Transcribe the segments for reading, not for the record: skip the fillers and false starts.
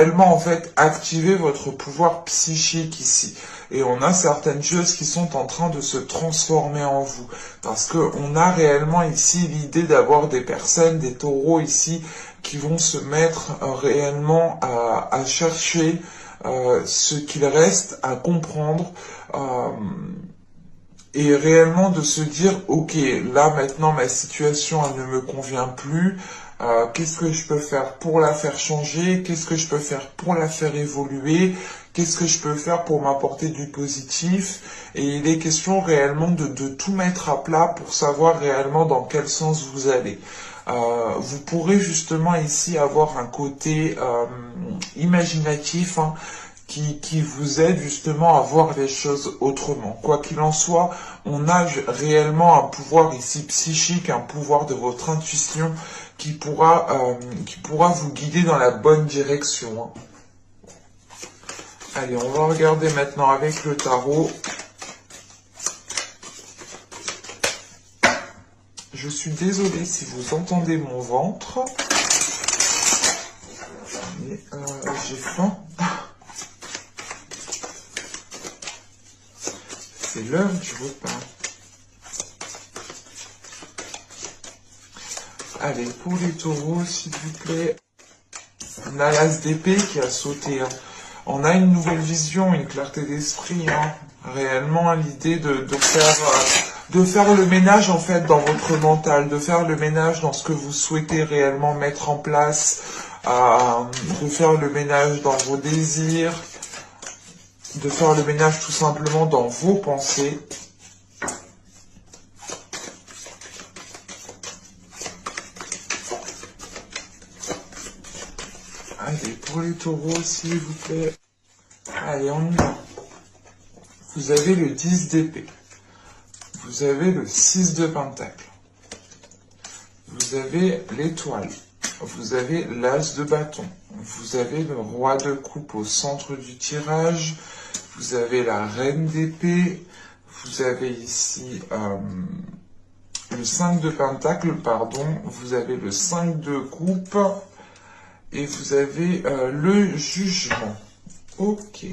réellement en fait activer votre pouvoir psychique ici. Et on a certaines choses qui sont en train de se transformer en vous. Parce que on a réellement ici l'idée d'avoir des personnes, des taureaux ici, qui vont se mettre réellement à chercher ce qu'il reste à comprendre. Et réellement de se dire, ok, là maintenant ma situation elle ne me convient plus, qu'est-ce que je peux faire pour la faire changer, qu'est-ce que je peux faire pour la faire évoluer, qu'est-ce que je peux faire pour m'apporter du positif, et il est question réellement de tout mettre à plat pour savoir réellement dans quel sens vous allez. Vous pourrez justement ici avoir un côté imaginatif, hein, qui vous aide justement à voir les choses autrement. Quoi qu'il en soit, on a réellement un pouvoir ici psychique, un pouvoir de votre intuition qui pourra vous guider dans la bonne direction, hein. Allez, on va regarder maintenant avec le tarot. Je suis désolée si vous entendez mon ventre. Mais j'ai faim. C'est l'heure du repas. Allez, pour les taureaux, s'il vous plaît. On a l'as d'épée qui a sauté, hein. On a une nouvelle vision, une clarté d'esprit, hein. Réellement, l'idée de faire le ménage, en fait, dans votre mental, de faire le ménage dans ce que vous souhaitez réellement mettre en place, de faire le ménage dans vos désirs, de faire le ménage tout simplement dans vos pensées. Allez, pour les taureaux, s'il vous plaît. Allez, on y va. Vous avez le 10 d'épée. Vous avez le 6 de pentacle. Vous avez l'étoile. Vous avez l'as de bâton. Vous avez le roi de coupe au centre du tirage. Vous avez la reine d'épée. Vous avez ici le 5 de pentacle, pardon. Vous avez le 5 de coupe. Et vous avez le jugement. Ok.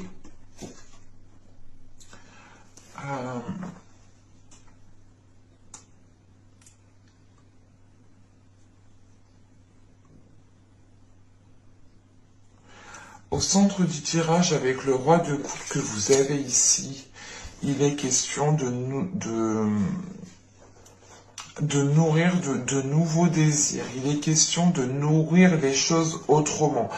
Au centre du tirage, avec le roi de coupe que vous avez ici, il est question de nourrir de nouveaux désirs. Il est question de nourrir les choses autrement,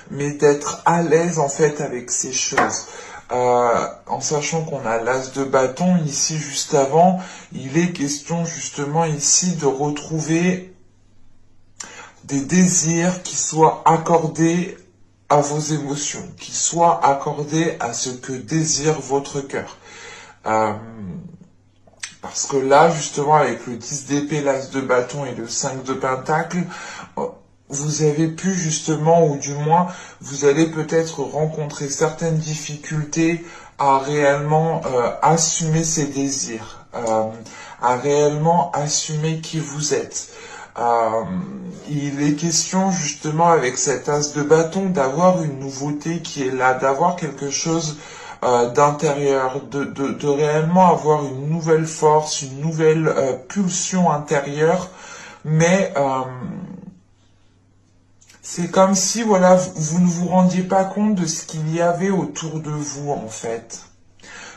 mais d'être à l'aise en fait avec ces choses. En sachant qu'on a l'as de bâton ici juste avant, il est question justement ici de retrouver des désirs qui soient accordés à vos émotions, qui soient accordés à ce que désire votre cœur. Parce que là, justement, avec le 10 d'épée, l'as de bâton et le 5 de pentacle, vous avez pu justement, ou du moins, vous allez peut-être rencontrer certaines difficultés à réellement assumer ces désirs, à réellement assumer qui vous êtes. Il est question justement avec cet as de bâton d'avoir une nouveauté qui est là, d'avoir quelque chose d'intérieur, de réellement avoir une nouvelle force, une nouvelle pulsion intérieure, mais c'est comme si voilà vous ne vous rendiez pas compte de ce qu'il y avait autour de vous en fait.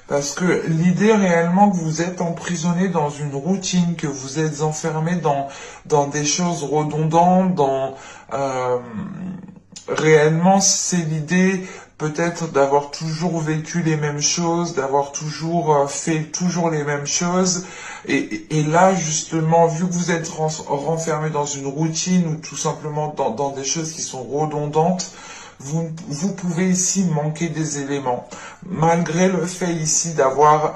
Parce que l'idée réellement que vous êtes emprisonné dans une routine, que vous êtes enfermé dans des choses redondantes, réellement c'est l'idée peut-être d'avoir toujours vécu les mêmes choses, d'avoir toujours fait toujours les mêmes choses. Et là justement, vu que vous êtes renfermé dans une routine ou tout simplement dans des choses qui sont redondantes, vous pouvez ici manquer des éléments. Malgré le fait ici d'avoir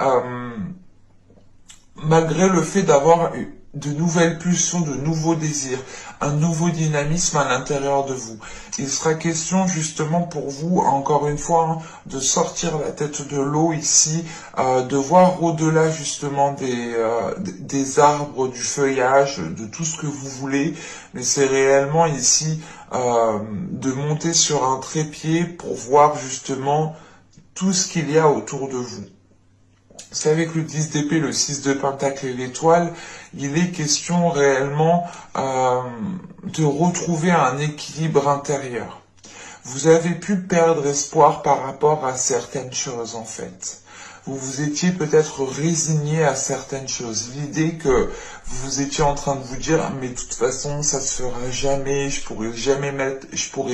de nouvelles pulsions, de nouveaux désirs, un nouveau dynamisme à l'intérieur de vous. Il sera question justement pour vous, encore une fois, hein, de sortir la tête de l'eau ici, de voir au-delà justement des arbres, du feuillage, de tout ce que vous voulez, mais c'est réellement ici de monter sur un trépied pour voir justement tout ce qu'il y a autour de vous. C'est avec le 10 d'épée, le 6 de pentacle et l'étoile, il est question réellement de retrouver un équilibre intérieur. Vous avez pu perdre espoir par rapport à certaines choses en fait. Vous vous étiez peut-être résigné à certaines choses. L'idée que vous étiez en train de vous dire mais de toute façon ça se fera jamais, je pourrais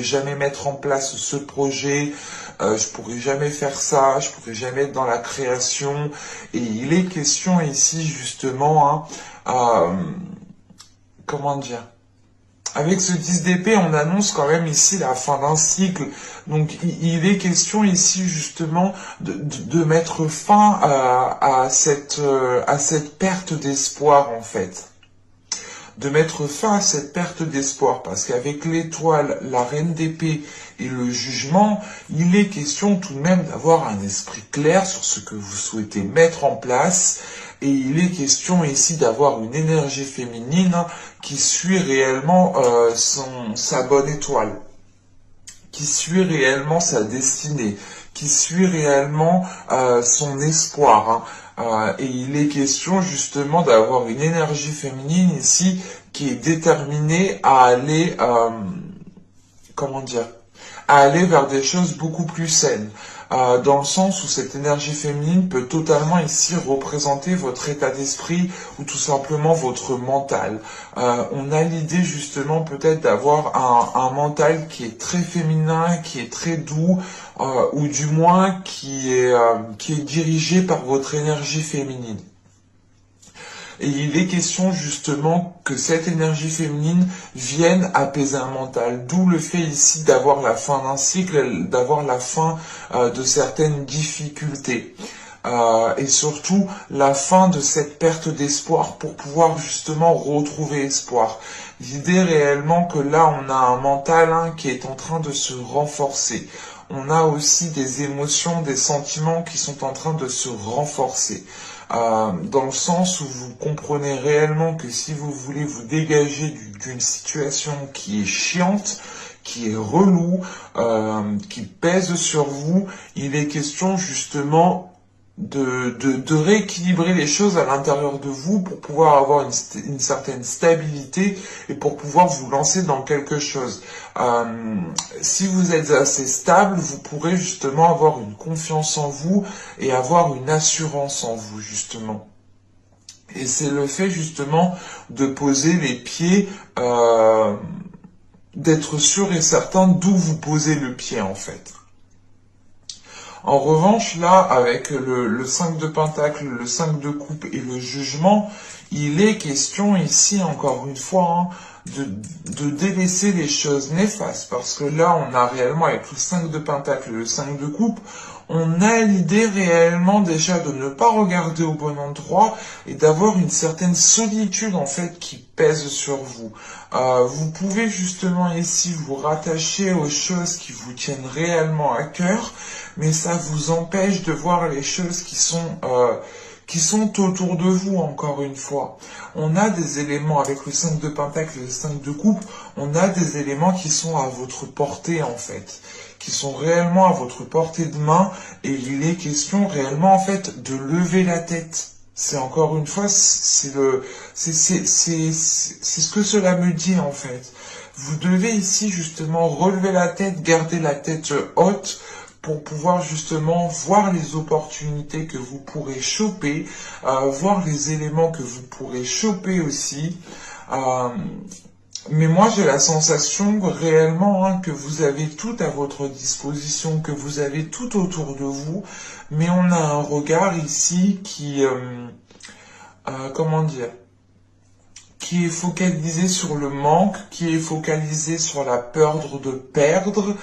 jamais mettre en place ce projet, je pourrais jamais faire ça, je pourrais jamais être dans la création. Et il est question ici justement, comment dire, avec ce 10 d'épée, on annonce quand même ici la fin d'un cycle. Donc, il est question ici justement de mettre fin à cette perte d'espoir en fait. De mettre fin à cette perte d'espoir, parce qu'avec l'étoile, la reine d'épée et le jugement, il est question tout de même d'avoir un esprit clair sur ce que vous souhaitez mettre en place, et il est question ici d'avoir une énergie féminine qui suit réellement sa bonne étoile, qui suit réellement sa destinée, qui suit réellement son espoir, hein. Et il est question justement d'avoir une énergie féminine ici qui est déterminée à aller, comment dire, à aller vers des choses beaucoup plus saines. Dans le sens où cette énergie féminine peut totalement ici représenter votre état d'esprit ou tout simplement votre mental. On a l'idée justement peut-être d'avoir un mental qui est très féminin, qui est très doux, ou du moins qui est dirigé par votre énergie féminine. Et il est question justement que cette énergie féminine vienne apaiser un mental. D'où le fait ici d'avoir la fin d'un cycle, d'avoir la fin de certaines difficultés. Et surtout la fin de cette perte d'espoir pour pouvoir justement retrouver espoir. L'idée réellement que là on a un mental qui est en train de se renforcer. On a aussi des émotions, des sentiments qui sont en train de se renforcer. Dans le sens où vous comprenez réellement que si vous voulez vous dégager d'une situation qui est chiante, qui est relou, qui pèse sur vous, il est question justement de rééquilibrer les choses à l'intérieur de vous pour pouvoir avoir une certaine stabilité et pour pouvoir vous lancer dans quelque chose. Si vous êtes assez stable, vous pourrez justement avoir une confiance en vous et avoir une assurance en vous, justement. Et c'est le fait justement de poser les pieds, d'être sûr et certain d'où vous posez le pied en fait. En revanche, là, avec le 5 de pentacle, le 5 de coupe et le jugement, il est question ici, encore une fois, de délaisser les choses néfastes. Parce que là, on a réellement, avec le 5 de pentacle et le 5 de coupe, on a l'idée réellement déjà de ne pas regarder au bon endroit et d'avoir une certaine solitude, en fait, qui pèse sur vous. Vous pouvez justement ici vous rattacher aux choses qui vous tiennent réellement à cœur, mais ça vous empêche de voir les choses qui sont autour de vous, encore une fois. On a des éléments, avec le 5 de pentacle et le 5 de coupe, on a des éléments qui sont à votre portée, en fait, qui sont réellement à votre portée de main, et il est question réellement, en fait, de lever la tête. C'est encore une fois, c'est ce que cela me dit, en fait. Vous devez ici, justement, relever la tête, garder la tête haute, pour pouvoir justement voir les opportunités que vous pourrez choper, voir les éléments que vous pourrez choper aussi. Mais moi, j'ai la sensation réellement que vous avez tout à votre disposition, que vous avez tout autour de vous, mais on a un regard ici qui, comment dire, qui est focalisé sur le manque, qui est focalisé sur la peur de perdre,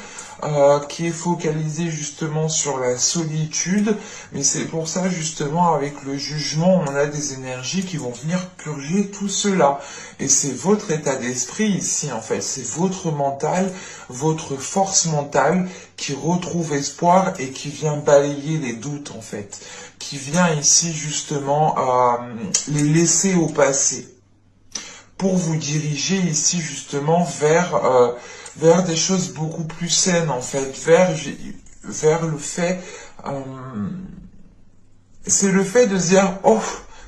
qui est focalisé justement sur la solitude. Mais c'est pour ça justement avec le jugement, on a des énergies qui vont venir purger tout cela. Et c'est votre état d'esprit ici en fait, c'est votre mental, votre force mentale qui retrouve espoir et qui vient balayer les doutes en fait, qui vient ici justement les laisser au passé, pour vous diriger ici justement vers des choses beaucoup plus saines en fait, vers le fait, c'est le fait de se dire, oh,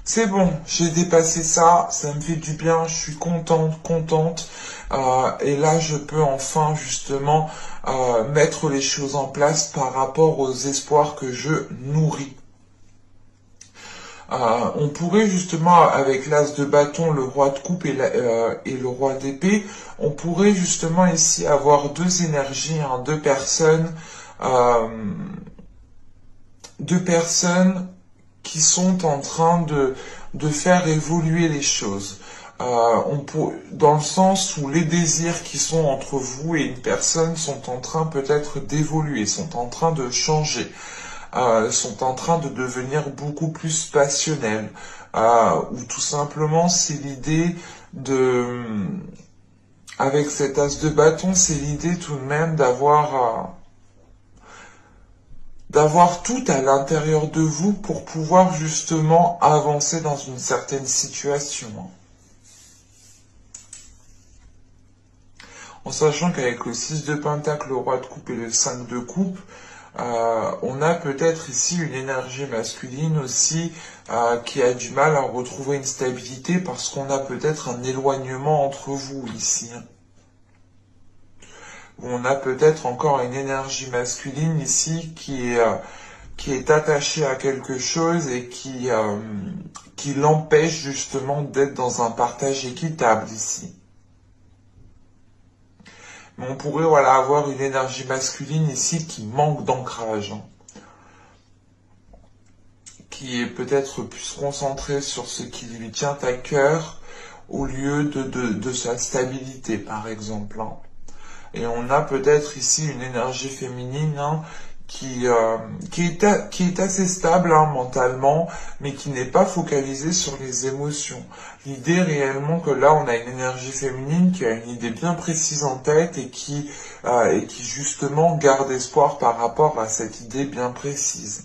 c'est bon, j'ai dépassé ça, ça me fait du bien, je suis contente, et là je peux enfin justement mettre les choses en place par rapport aux espoirs que je nourris. On pourrait justement, avec l'as de bâton, le roi de coupe et le roi d'épée, on pourrait justement ici avoir deux énergies, hein, deux personnes qui sont en train de faire évoluer les choses. Dans le sens où les désirs qui sont entre vous et une personne sont en train peut-être d'évoluer, sont en train de changer. Sont en train de devenir beaucoup plus passionnels, ou tout simplement c'est l'idée avec cet as de bâton, c'est l'idée tout de même d'avoir tout à l'intérieur de vous pour pouvoir justement avancer dans une certaine situation. En sachant qu'avec le 6 de pentacle, le roi de coupe et le 5 de coupe, on a peut-être ici une énergie masculine aussi qui a du mal à retrouver une stabilité parce qu'on a peut-être un éloignement entre vous ici. On a peut-être encore une énergie masculine ici qui est attachée à quelque chose et qui l'empêche justement d'être dans un partage équitable ici. Mais on pourrait voilà, avoir une énergie masculine ici qui manque d'ancrage, hein, qui est peut-être plus concentrée sur ce qui lui tient à cœur au lieu de sa stabilité, par exemple. Hein. Et on a peut-être ici une énergie féminine, hein, qui est assez stable, hein, mentalement, mais qui n'est pas focalisée sur les émotions. L'idée réellement que là, on a une énergie féminine qui a une idée bien précise en tête et qui justement garde espoir par rapport à cette idée bien précise.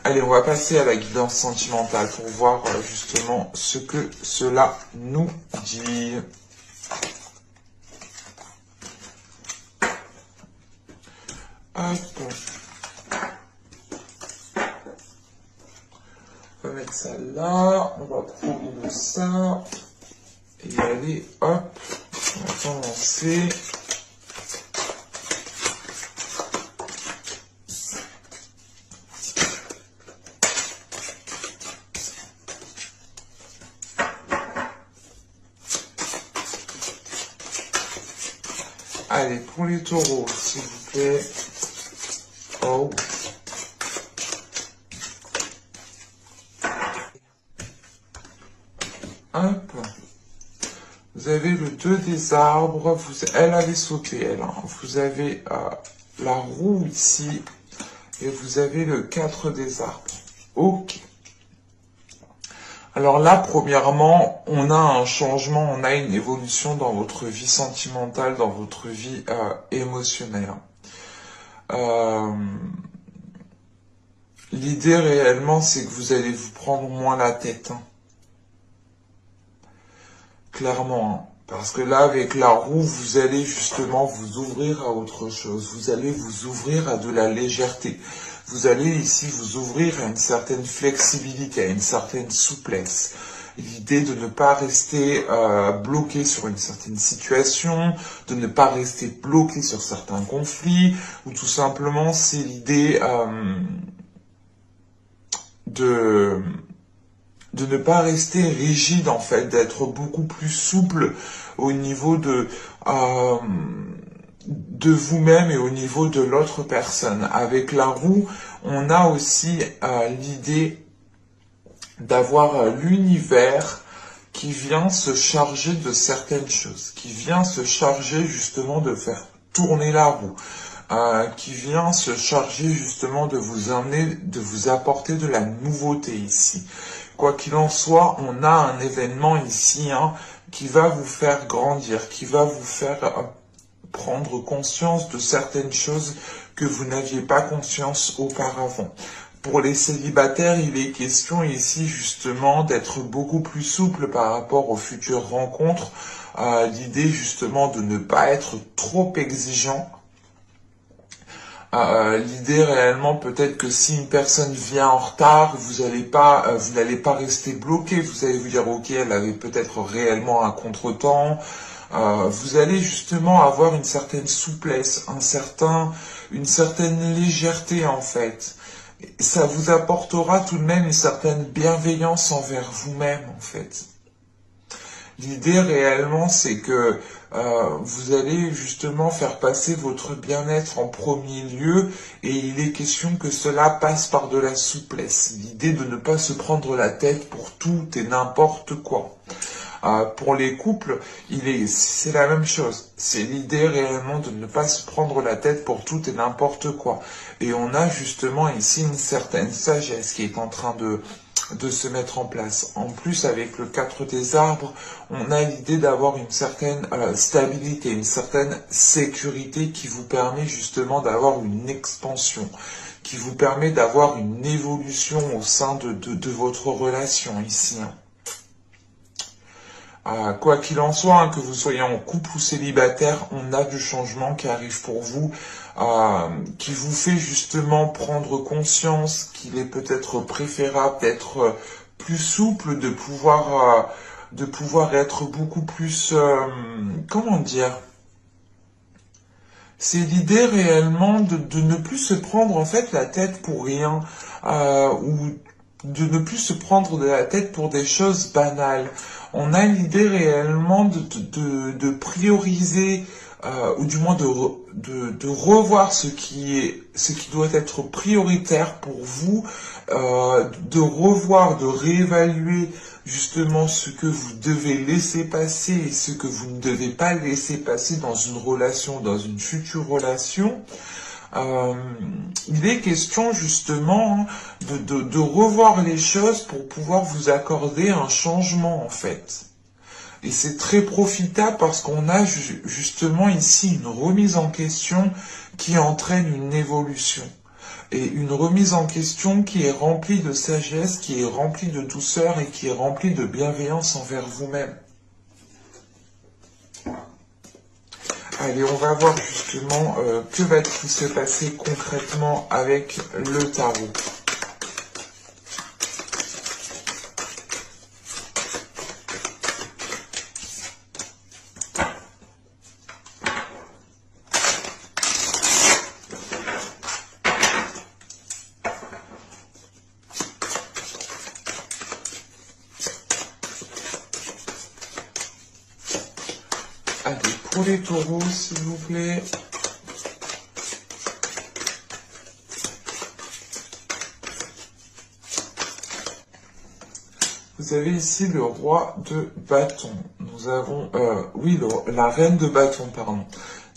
Allez, on va passer à la guidance sentimentale pour voir justement ce que cela nous dit. Hop. On va mettre ça là, on va prendre ça, et allez, hop, on va commencer. Allez, pour les taureaux, s'il vous plaît. Oh. Hop. Vous avez le 2 des arbres. Elle avait sauté, elle. Hein. Vous avez la roue ici. Et vous avez le 4 des arbres. Ok. Alors là, premièrement, on a un changement, on a une évolution dans votre vie sentimentale, dans votre vie émotionnelle. L'idée réellement, c'est que vous allez vous prendre moins la tête. Hein. Clairement. Hein. Parce que là, avec la roue, vous allez justement vous ouvrir à autre chose. Vous allez vous ouvrir à de la légèreté. Vous allez ici vous ouvrir à une certaine flexibilité, à une certaine souplesse. L'idée de ne pas rester bloqué sur une certaine situation, de ne pas rester bloqué sur certains conflits, ou tout simplement c'est l'idée de ne pas rester rigide en fait, d'être beaucoup plus souple au niveau de vous-même et au niveau de l'autre personne. Avec la roue, on a aussi l'idée d'avoir l'univers qui vient se charger de certaines choses, qui vient se charger justement de faire tourner la roue, qui vient se charger justement de vous amener, de vous apporter de la nouveauté ici. Quoi qu'il en soit, on a un événement ici qui va vous faire grandir, qui va vous faire prendre conscience de certaines choses que vous n'aviez pas conscience auparavant. Pour les célibataires, il est question ici justement d'être beaucoup plus souple par rapport aux futures rencontres. L'idée justement de ne pas être trop exigeant. L'idée réellement peut-être que si une personne vient en retard, vous n'allez pas rester bloqué. Vous allez vous dire ok, elle avait peut-être réellement un contretemps. Vous allez justement avoir une certaine souplesse, une certaine légèreté en fait. Ça vous apportera tout de même une certaine bienveillance envers vous-même, en fait. L'idée réellement, c'est que vous allez justement faire passer votre bien-être en premier lieu et il est question que cela passe par de la souplesse. L'idée de ne pas se prendre la tête pour tout et n'importe quoi. Pour les couples, c'est la même chose. C'est l'idée réellement de ne pas se prendre la tête pour tout et n'importe quoi. Et on a justement ici une certaine sagesse qui est en train de se mettre en place. En plus, avec le 4 des arbres, on a l'idée d'avoir une certaine stabilité, une certaine sécurité qui vous permet justement d'avoir une expansion, qui vous permet d'avoir une évolution au sein de votre relation ici. Quoi qu'il en soit, que vous soyez en couple ou célibataire, on a du changement qui arrive pour vous, qui vous fait justement prendre conscience qu'il est peut-être préférable d'être plus souple, de pouvoir être beaucoup plus, comment dire, c'est l'idée réellement de ne plus se prendre en fait la tête pour rien, ou de ne plus se prendre de la tête pour des choses banales. On a l'idée réellement de prioriser, ou du moins de revoir ce qui doit être prioritaire pour vous, de revoir, de réévaluer justement ce que vous devez laisser passer et ce que vous ne devez pas laisser passer dans une relation, dans une future relation. Il est question justement de revoir les choses pour pouvoir vous accorder un changement en fait. Et c'est très profitable parce qu'on a justement ici une remise en question qui entraîne une évolution. Et une remise en question qui est remplie de sagesse, qui est remplie de douceur et qui est remplie de bienveillance envers vous-même. Allez, on va voir justement que va-t-il se passer concrètement avec le tarot. Allez, pour les taureaux, s'il vous plaît. Vous avez ici le roi de bâton. Nous avons, la reine de bâton, pardon.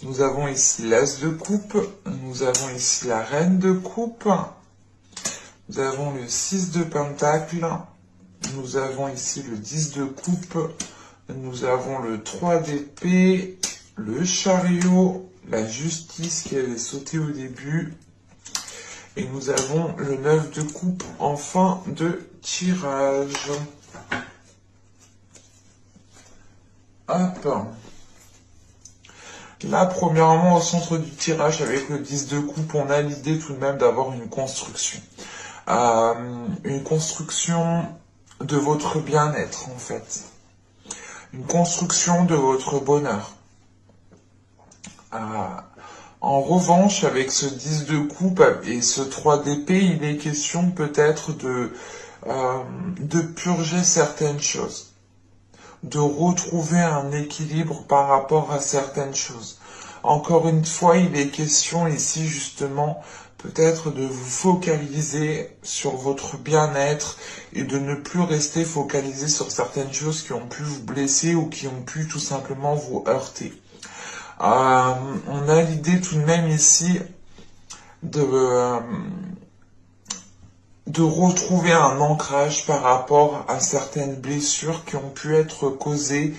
Nous avons ici l'as de coupe. Nous avons ici la reine de coupe. Nous avons le 6 de pentacle. Nous avons ici le 10 de coupe. Nous avons le 3 d'épée, le chariot, la justice qui avait sauté au début. Et nous avons le 9 de coupe en fin de tirage. Hop. Là, premièrement, au centre du tirage, avec le 10 de coupe, on a l'idée tout de même d'avoir une construction. Une construction de votre bien-être, en fait. Une construction de votre bonheur. En revanche, avec ce 10 de coupe et ce 3 d'épée, il est question peut-être de purger certaines choses, de retrouver un équilibre par rapport à certaines choses. Encore une fois, il est question ici justement peut-être de vous focaliser sur votre bien-être et de ne plus rester focalisé sur certaines choses qui ont pu vous blesser ou qui ont pu tout simplement vous heurter. On a l'idée tout de même ici de retrouver un ancrage par rapport à certaines blessures qui ont pu être causées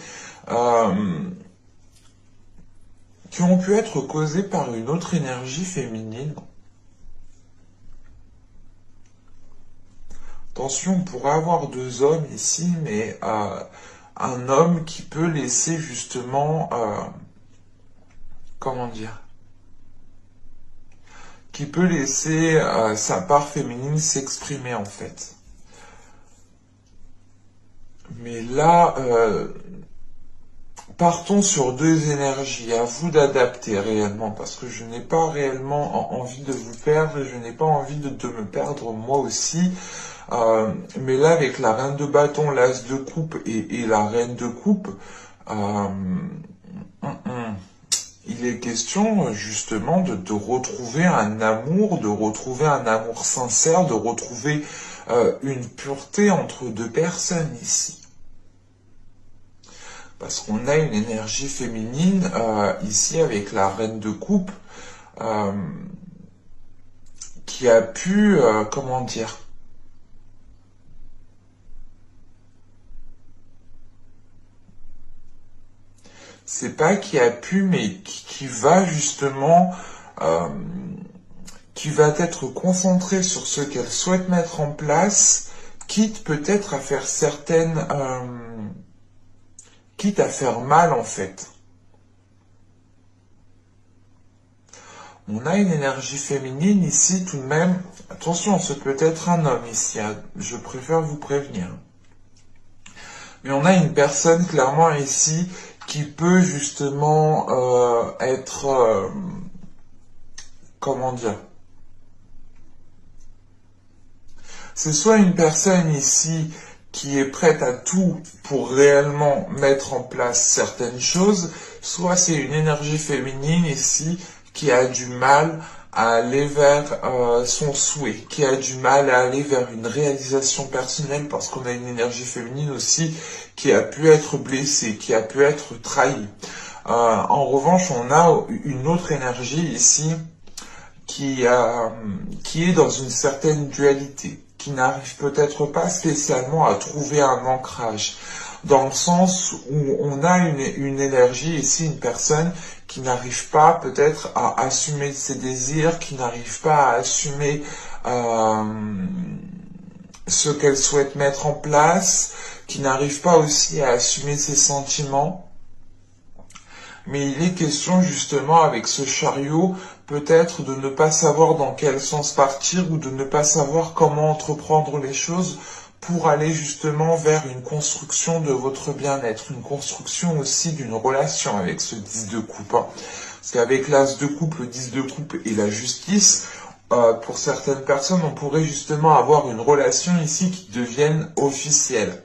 par une autre énergie féminine. Attention, on pourrait avoir deux hommes ici, mais un homme qui peut laisser justement, comment dire, qui peut laisser sa part féminine s'exprimer en fait. Mais là, partons sur deux énergies, à vous d'adapter réellement, parce que je n'ai pas réellement envie de vous perdre, et je n'ai pas envie de me perdre moi aussi. Mais là, avec la reine de bâton, l'as de coupe et la reine de coupe, il est question justement de retrouver un amour, de retrouver un amour sincère, de retrouver une pureté entre deux personnes ici. Parce qu'on a une énergie féminine ici avec la reine de coupe qui a pu, comment dire, c'est pas qui a pu, mais qui va justement, qui va être concentrée sur ce qu'elle souhaite mettre en place, quitte peut-être à faire quitte à faire mal en fait. On a une énergie féminine ici tout de même. Attention, ce peut être un homme ici, hein, je préfère vous prévenir. Mais on a une personne clairement ici qui peut justement être, comment dire, c'est soit une personne ici qui est prête à tout pour réellement mettre en place certaines choses, soit c'est une énergie féminine ici qui a du mal à aller vers son souhait, qui a du mal à aller vers une réalisation personnelle parce qu'on a une énergie féminine aussi qui a pu être blessée, qui a pu être trahie. En revanche, on a une autre énergie ici qui est dans une certaine dualité, qui n'arrive peut-être pas spécialement à trouver un ancrage, dans le sens où on a une énergie ici, une personne qui n'arrive pas peut-être à assumer ses désirs, qui n'arrive pas à assumer ce qu'elle souhaite mettre en place, qui n'arrive pas aussi à assumer ses sentiments. Mais il est question justement avec ce chariot peut-être de ne pas savoir dans quel sens partir ou de ne pas savoir comment entreprendre les choses pour aller justement vers une construction de votre bien-être, une construction aussi d'une relation avec ce 10 de coupe. Parce qu'avec l'as de coupe, le 10 de coupe et la justice, pour certaines personnes, on pourrait justement avoir une relation ici qui devienne officielle.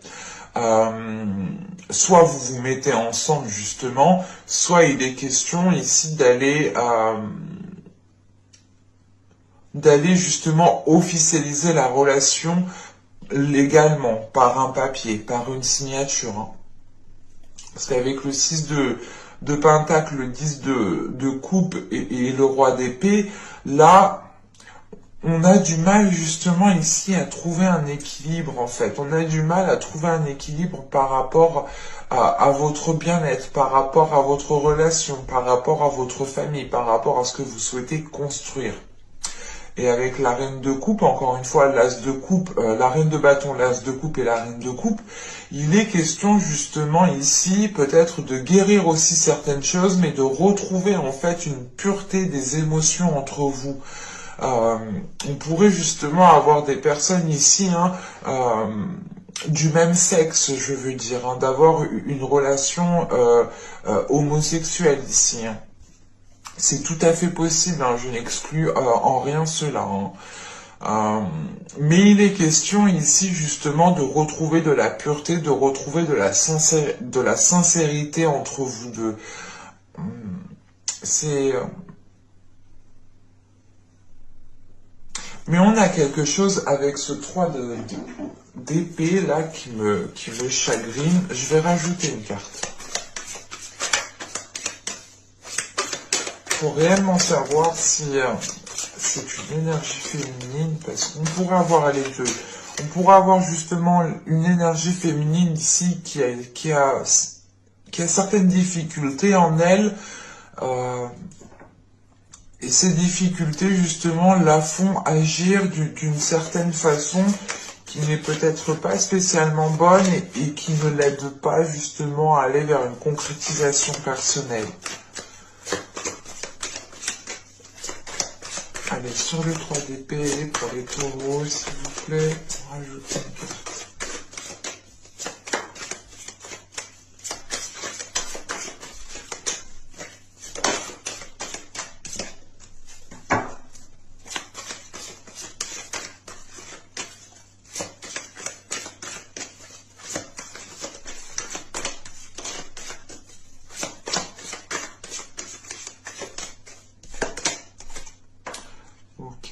Soit vous vous mettez ensemble justement, soit il est question ici d'aller justement officialiser la relation légalement, par un papier, par une signature. Hein. Parce qu'avec le 6 de pentacle, le 10 de coupe et le roi d'épée, là, on a du mal justement ici à trouver un équilibre en fait. On a du mal à trouver un équilibre par rapport à votre bien-être, par rapport à votre relation, par rapport à votre famille, par rapport à ce que vous souhaitez construire. Et avec la reine de coupe, encore une fois, l'as de coupe, la reine de bâton, l'as de coupe et la reine de coupe, il est question justement ici peut-être de guérir aussi certaines choses, mais de retrouver en fait une pureté des émotions entre vous. On pourrait justement avoir des personnes ici, hein, du même sexe, je veux dire, hein, d'avoir une relation homosexuelle ici. Hein. C'est tout à fait possible, hein, je n'exclus en rien cela. Hein. Mais il est question ici justement de retrouver de la pureté, de retrouver de la sincérité entre vous deux. c'est... Mais on a quelque chose avec ce 3 d'épée là qui me chagrine. Je vais rajouter une carte. Pour réellement savoir si c'est une énergie féminine, parce qu'on pourrait avoir les deux. On pourrait avoir justement une énergie féminine ici qui a certaines difficultés en elle, et ces difficultés justement la font agir d'une certaine façon qui n'est peut-être pas spécialement bonne et qui ne l'aide pas justement à aller vers une concrétisation personnelle. Allez, sur le 3 d'épée, pour les taureaux, s'il vous plaît, on rajoute une carte. Ok.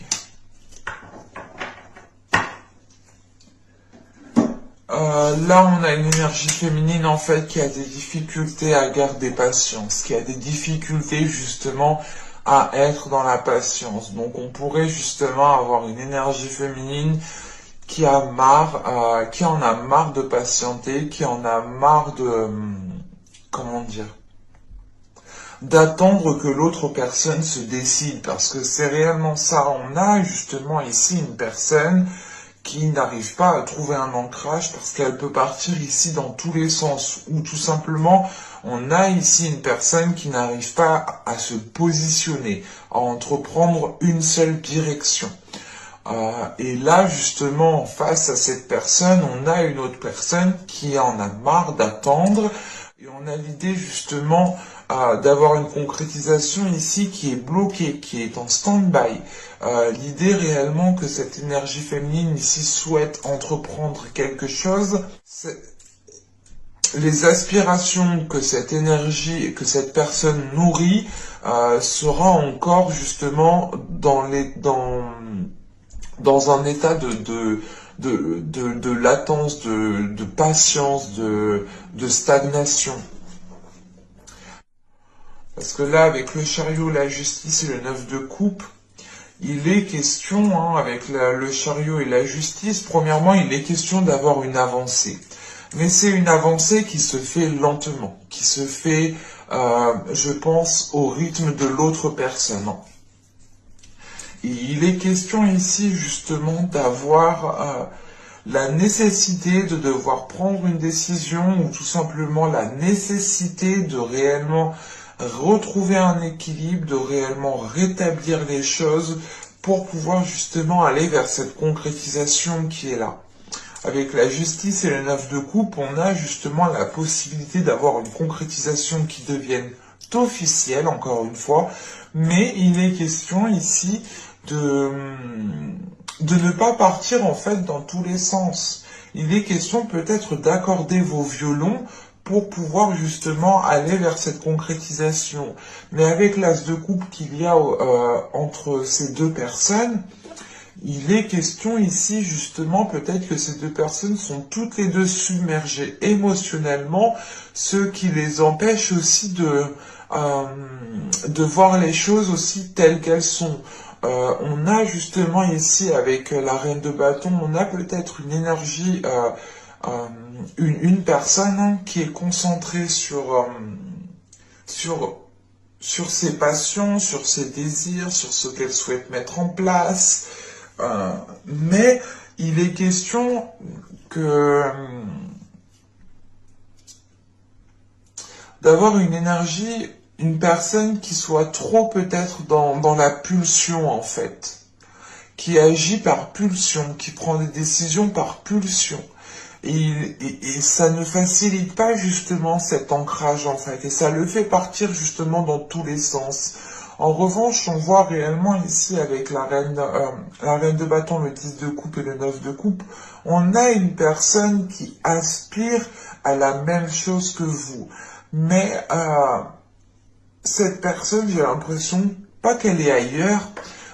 Là, on a une énergie féminine en fait qui a des difficultés à garder patience, qui a des difficultés justement à être dans la patience. Donc, on pourrait justement avoir une énergie féminine qui a marre, qui en a marre de patienter, qui en a marre de, comment dire, d'attendre que l'autre personne se décide, parce que c'est réellement ça. On a justement ici une personne qui n'arrive pas à trouver un ancrage parce qu'elle peut partir ici dans tous les sens, ou tout simplement on a ici une personne qui n'arrive pas à se positionner, à entreprendre une seule direction. Et là justement face à cette personne, on a une autre personne qui en a marre d'attendre, et on a l'idée justement d'avoir une concrétisation ici qui est bloquée, qui est en stand-by. L'idée réellement que cette énergie féminine ici souhaite entreprendre quelque chose, les aspirations que cette énergie, que cette personne nourrit, sera encore justement dans un état de latence, de patience, de stagnation. Parce que là, avec le chariot, la justice et le 9 de coupe, il est question, avec le chariot et la justice, premièrement, il est question d'avoir une avancée. Mais c'est une avancée qui se fait lentement, qui se fait, je pense, au rythme de l'autre personne. Et il est question ici, justement, d'avoir la nécessité de devoir prendre une décision, ou tout simplement la nécessité de réellement retrouver un équilibre, de réellement rétablir les choses pour pouvoir justement aller vers cette concrétisation qui est là. Avec la justice et le 9 de coupe, on a justement la possibilité d'avoir une concrétisation qui devienne officielle, encore une fois, mais il est question ici de ne pas partir en fait dans tous les sens. Il est question peut-être d'accorder vos violons pour pouvoir justement aller vers cette concrétisation. Mais avec l'as de coupe qu'il y a entre ces deux personnes, il est question ici justement peut-être que ces deux personnes sont toutes les deux submergées émotionnellement, ce qui les empêche aussi de voir les choses aussi telles qu'elles sont. On a justement ici avec la reine de bâton, on a peut-être une énergie, une personne qui est concentrée sur ses passions, sur ses désirs, sur ce qu'elle souhaite mettre en place. Mais il est question que d'avoir une énergie, une personne qui soit trop peut-être dans la pulsion en fait, qui agit par pulsion, qui prend des décisions par pulsion. Et ça ne facilite pas justement cet ancrage en fait, et ça le fait partir justement dans tous les sens. En revanche, on voit réellement ici avec la reine de bâton, le 10 de coupe et le 9 de coupe, on a une personne qui aspire à la même chose que vous. Mais cette personne, j'ai l'impression, pas qu'elle est ailleurs,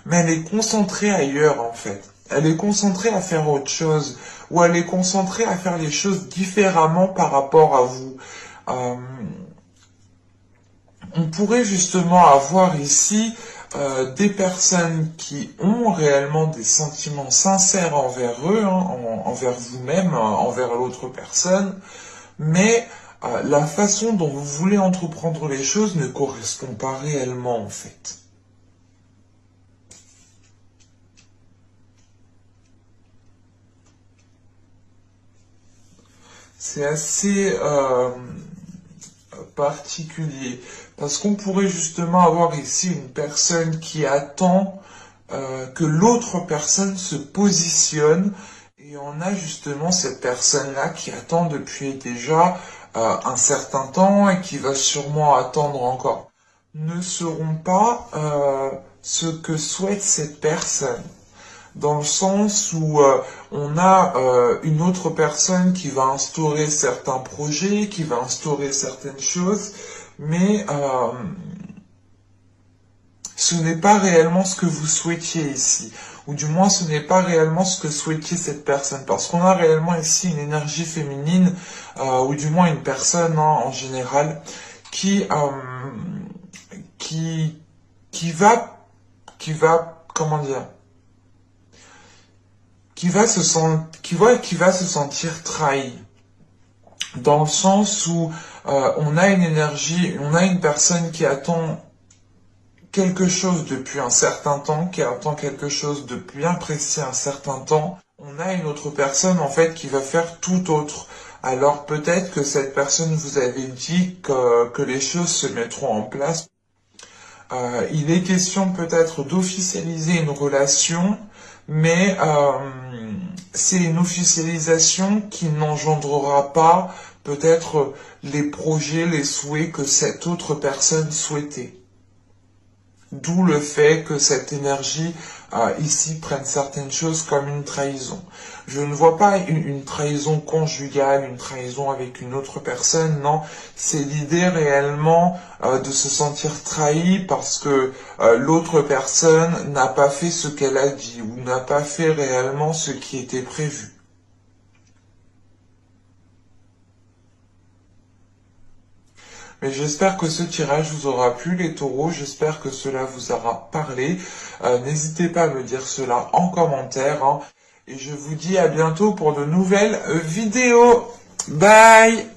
mais elle est concentrée ailleurs en fait. Elle est concentrée à faire autre chose, ou elle est concentrée à faire les choses différemment par rapport à vous. Euh, on pourrait justement avoir ici des personnes qui ont réellement des sentiments sincères envers eux, hein, envers vous-même, envers l'autre personne, mais la façon dont vous voulez entreprendre les choses ne correspond pas réellement en fait. C'est assez particulier parce qu'on pourrait justement avoir ici une personne qui attend que l'autre personne se positionne et on a justement cette personne-là qui attend depuis déjà un certain temps et qui va sûrement attendre encore. Ne seront pas ce que souhaite cette personne dans le sens où on a une autre personne qui va instaurer certains projets, qui va instaurer certaines choses, mais ce n'est pas réellement ce que vous souhaitiez ici, ou du moins ce n'est pas réellement ce que souhaitait cette personne, parce qu'on a réellement ici une énergie féminine, ou du moins une personne hein, en général, qui, qui, qui va, comment dire, qui va se sentir trahi. Dans le sens où on a une énergie, on a une personne qui attend quelque chose depuis un certain temps, qui attend quelque chose de bien précis un certain temps. On a une autre personne en fait qui va faire tout autre. Alors peut-être que cette personne vous avait dit que les choses se mettront en place. Il est question peut-être d'officialiser une relation, mais c'est une officialisation qui n'engendrera pas peut-être les projets, les souhaits que cette autre personne souhaitait. D'où le fait que cette énergie ici prenne certaines choses comme une trahison. Je ne vois pas une trahison conjugale, une trahison avec une autre personne, non. C'est l'idée réellement de se sentir trahi parce que l'autre personne n'a pas fait ce qu'elle a dit ou n'a pas fait réellement ce qui était prévu. Mais j'espère que ce tirage vous aura plu les taureaux, j'espère que cela vous aura parlé. N'hésitez pas à me dire cela en commentaire. Hein. Et je vous dis à bientôt pour de nouvelles vidéos. Bye!